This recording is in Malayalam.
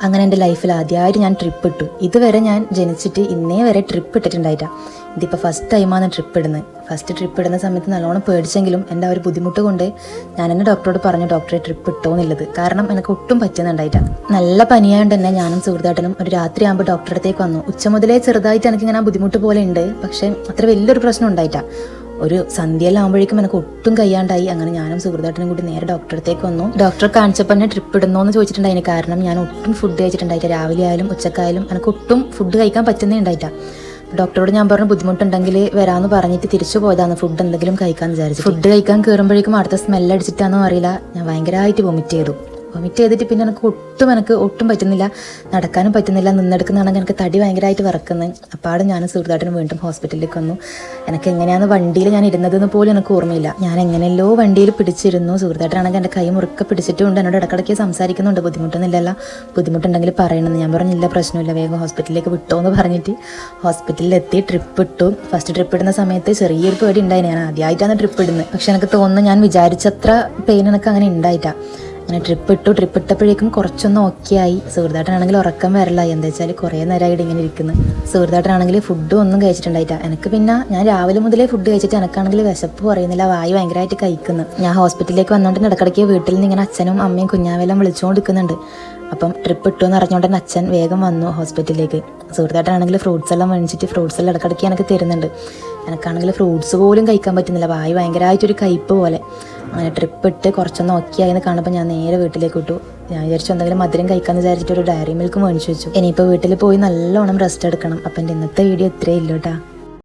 അങ്ങനെ എൻ്റെ ലൈഫിൽ ആദ്യമായിട്ട് ഞാൻ ട്രിപ്പ് ഇട്ടു. ഇതുവരെ ഞാൻ ജനിച്ചിട്ട് ഇന്നേ വരെ ട്രിപ്പ് ഇട്ടിട്ടുണ്ടായിട്ടാ. ഇതിപ്പോൾ ഫസ്റ്റ് ടൈമാണ് ട്രിപ്പ് ഇടുന്നത്. ഫസ്റ്റ് ട്രിപ്പ് ഇടുന്ന സമയത്ത് നല്ലോണം പേടിച്ചെങ്കിലും എൻ്റെ ഒരു ബുദ്ധിമുട്ട് കൊണ്ട് ഞാൻ എൻ്റെ ഡോക്ടറോട് പറഞ്ഞു, ഡോക്ടറെ ട്രിപ്പ് ഇട്ടോ എന്നുള്ളത്. കാരണം എനിക്ക് ഒട്ടും പറ്റുന്നുണ്ടായിട്ടാ. നല്ല പനിയായതുകൊണ്ട് തന്നെ ഞാനും സുഹൃത്താട്ടനും ഒരു രാത്രിയാകുമ്പോൾ ഡോക്ടറെ അടുത്തേക്ക് വന്നു. ഉച്ച മുതലേ ചെറുതായിട്ട് എനിക്കിങ്ങനെ ആ ബുദ്ധിമുട്ട് പോലെ ഉണ്ട്, പക്ഷേ അത്ര വലിയൊരു പ്രശ്നം ഉണ്ടായിട്ടാ. ഒരു സന്ധ്യയിലാകുമ്പോഴേക്കും എനിക്ക് ഒട്ടും കഴിയാണ്ടായി. അങ്ങനെ ഞാനും സുഹൃത്താട്ടനും കൂടി നേരെ ഡോക്ടറെ അടുത്തേക്ക് വന്നു. ഡോക്ടറെ കാണിച്ചപ്പോൾ എന്നെ ട്രിപ്പ് ഇടുന്നോ എന്ന് ചോദിച്ചിട്ടുണ്ടായിരുന്നു. കാരണം ഞാൻ ഒട്ടും ഫുഡ് കഴിച്ചിട്ടുണ്ടായിട്ടാ. രാവിലെ ആയാലും ഉച്ചക്കായാലും എനിക്ക് ഒട്ടും ഫുഡ് കഴിക്കാൻ പറ്റുന്നേ ഉണ്ടായിട്ടാ. ഡോക്ടറോട് ഞാൻ പറഞ്ഞു ബുദ്ധിമുട്ടുണ്ടെങ്കിൽ വരാമെന്ന് പറഞ്ഞിട്ട് തിരിച്ചു പോയതാണ് ഫുഡ് എന്തെങ്കിലും കഴിക്കാമെന്ന് വിചാരിച്ചു. ഫുഡ് കഴിക്കാൻ കയറുമ്പോഴേക്കും അടുത്ത സ്മെല്ല് അടിച്ചിട്ടാണോ അറിയില്ല, ഞാൻ ഭയങ്കരമായിട്ട് വൊമിറ്റ് ചെയ്തു. വൊമിറ്റ് ചെയ്തിട്ട് പിന്നെ എനിക്ക് ഒട്ടും പറ്റുന്നില്ല, നടക്കാനും പറ്റുന്നില്ല. നിന്നെടുക്കുന്നതാണെങ്കിൽ എനിക്ക് തടി ഭയങ്കരമായിട്ട് വിറക്കുന്നത്. അപ്പാടും ഞാൻ സുഹൃത്താട്ടിനും വീണ്ടും ഹോസ്പിറ്റലിലേക്ക് വന്നു. എനിക്ക് എങ്ങനെയാണ് വണ്ടിയിൽ ഞാൻ ഇരുന്നതെന്ന് പോലും എനിക്ക് ഓർമ്മയില്ല. ഞാൻ എങ്ങനെയല്ലോ വണ്ടിയിൽ പിടിച്ചിരുന്നു. സുഹൃത്താട്ടാണെങ്കിൽ എൻ്റെ കൈ മുറുക്കെ പിടിച്ചിട്ടുണ്ട്. എന്നോട് ഇടക്കിടയ്ക്ക് സംസാരിക്കുന്നുണ്ട്, ബുദ്ധിമുട്ടൊന്നുമില്ലല്ലോ, ബുദ്ധിമുട്ടുണ്ടെങ്കിൽ പറയണമെന്ന്. ഞാൻ പറഞ്ഞില്ല, പ്രശ്നമില്ല, വേഗം ഹോസ്പിറ്റലിലേക്ക് വിട്ടോ എന്ന് പറഞ്ഞിട്ട് ഹോസ്പിറ്റലിലെത്തി ട്രിപ്പ് ഇട്ടു. ഫസ്റ്റ് ട്രിപ്പ് ഇടുന്ന സമയത്ത് ചെറിയൊരു പേടി ഉണ്ടായി. ഞാൻ ആദ്യമായിട്ടാണ് ട്രിപ്പ് ഇടുന്നത്. പക്ഷെ എനിക്ക് തോന്നുന്നു ഞാൻ വിചാരിച്ചത്ര പെയിൻ എനിക്ക് അങ്ങനെ ഉണ്ടായിട്ടാ. അങ്ങനെ ട്രിപ്പ് ഇട്ടപ്പോഴേക്കും കുറച്ചൊന്നും ഓക്കെ ആയി. സുഹൃത്താട്ടനാണെങ്കിൽ ഉറക്കം വരലായി. എന്താ വെച്ചാൽ കുറേ നേരമായിട്ട് ഇങ്ങനെ ഇരിക്കുന്നത്. സുഹൃത്താട്ടനാണെങ്കിൽ ഫുഡ് ഒന്നും കഴിച്ചിട്ടുണ്ടായിട്ടാ. എനിക്ക് പിന്നെ ഞാൻ രാവിലെ മുതലേ ഫുഡ് കഴിച്ചിട്ട് എനിക്കാണെങ്കിൽ വിശപ്പ് പറയുന്നില്ല, വായു ഭയങ്കരമായിട്ട് കഴിക്കുന്നു. ഞാൻ ഹോസ്പിറ്റലിലേക്ക് വന്നുകൊണ്ട് ഇടക്കിടയ്ക്ക് വീട്ടിൽ നിന്ന് ഇങ്ങനെ അച്ഛനും അമ്മയും കുഞ്ഞാവെല്ലാം വിളിച്ചുകൊണ്ടിരിക്കുന്നുണ്ട്. അപ്പം ട്രിപ്പ് ഇട്ടു എന്ന് അറിഞ്ഞുകൊണ്ട് തന്നെ അച്ഛൻ വേഗം വന്നു ഹോസ്പിറ്റലിലേക്ക്. സുഹൃത്തായിട്ടാണെങ്കിൽ ഫ്രൂട്ട്സ് എല്ലാം മേടിച്ചിട്ട് ഫ്രൂട്ട്സ് എല്ലാം ഇടക്കിടയ്ക്ക് എനിക്ക് തരുന്നുണ്ട്. എനിക്കാണെങ്കിൽ ഫ്രൂട്ട്സ് പോലും കഴിക്കാൻ പറ്റുന്നില്ല, വായു ഭയങ്കരമായിട്ടൊരു കയ്പ്പ് പോലെ. അങ്ങനെ ട്രിപ്പ് ഇട്ട് കുറച്ചൊന്ന് ഓക്കെ ആയെന്ന് കാണുമ്പോൾ ഞാൻ നേരെ വീട്ടിലേക്ക് വിട്ടു. ഞാൻ വിചാരിച്ചു എന്തെങ്കിലും മധുരം കഴിക്കാമെന്ന് വിചാരിച്ചിട്ട് ഒരു ഡയറി മിൽക്ക് മേടിച്ചു വെച്ചു. ഇനിയിപ്പോൾ വീട്ടിൽ പോയി നല്ലോണം റെസ്റ്റ് എടുക്കണം. അപ്പം എൻ്റെ ഇന്നത്തെ വീഡിയോ ഇത്രയേ ഇല്ലൂ കേട്ടോ.